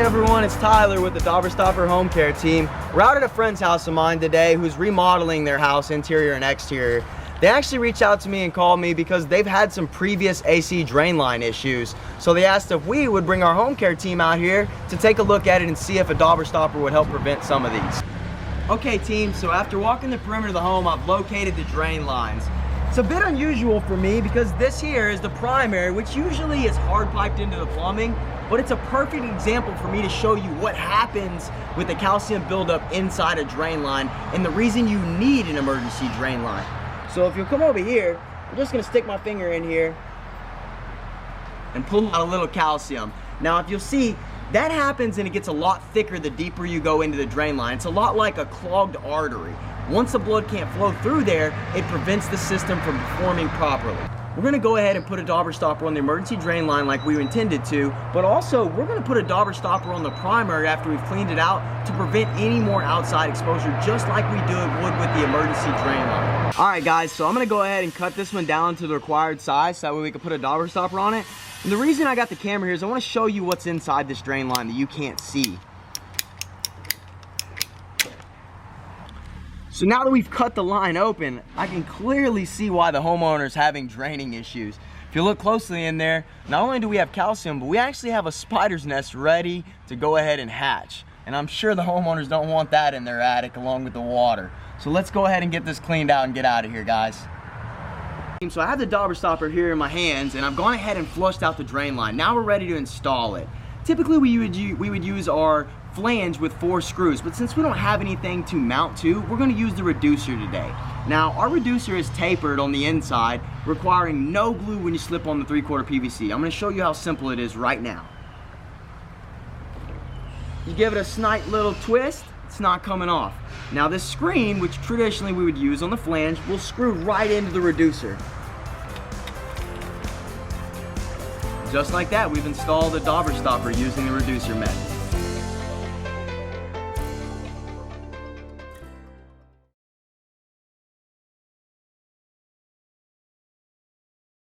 everyone, it's Tyler with the Dauber Stopper Home Care team. We're out at a friend's house of mine today who's remodeling their house, interior and exterior. They actually reached out to me and called me because they've had some previous AC drain line issues. So they asked if we would bring our home care team out here to take a look at it and see if a Dauber Stopper would help prevent some of these. Okay team, so after walking the perimeter of the home, I've located the drain lines. It's a bit unusual for me because this here is the primary, which usually is hard piped into the plumbing, but it's a perfect example for me to show you what happens with the calcium buildup inside a drain line and the reason you need an emergency drain line. So if you'll come over here, I'm just gonna stick my finger in here and pull out a little calcium. Now if you'll see, that happens and it gets a lot thicker the deeper you go into the drain line. It's a lot like a clogged artery. Once the blood can't flow through there, it prevents the system from performing properly. We're gonna go ahead and put a Dauber Stopper on the emergency drain line like we intended to, but also we're gonna put a Dauber Stopper on the primary after we've cleaned it out to prevent any more outside exposure, just like we would with the emergency drain line. All right guys, so I'm gonna go ahead and cut this one down to the required size so that way we can put a Dauber Stopper on it. And the reason I got the camera here is I wanna show you what's inside this drain line that you can't see. So now that we've cut the line open, I can clearly see why the homeowner is having draining issues. If you look closely in there, not only do we have calcium, but we actually have a spider's nest ready to go ahead and hatch. And I'm sure the homeowners don't want that in their attic along with the water. So let's go ahead and get this cleaned out and get out of here, guys. So I have the Dauber Stopper here in my hands and I've gone ahead and flushed out the drain line. Now we're ready to install it. Typically we would use our flange with 4 screws, but since we don't have anything to mount to, we're going to use the reducer today. Now our reducer is tapered on the inside, requiring no glue when you slip on the 3/4 PVC. I'm going to show you how simple it is right now. You give it a slight little twist, it's not coming off. Now this screen, which traditionally we would use on the flange, will screw right into the reducer. Just like that, we've installed the Dauber Stopper using the reducer method.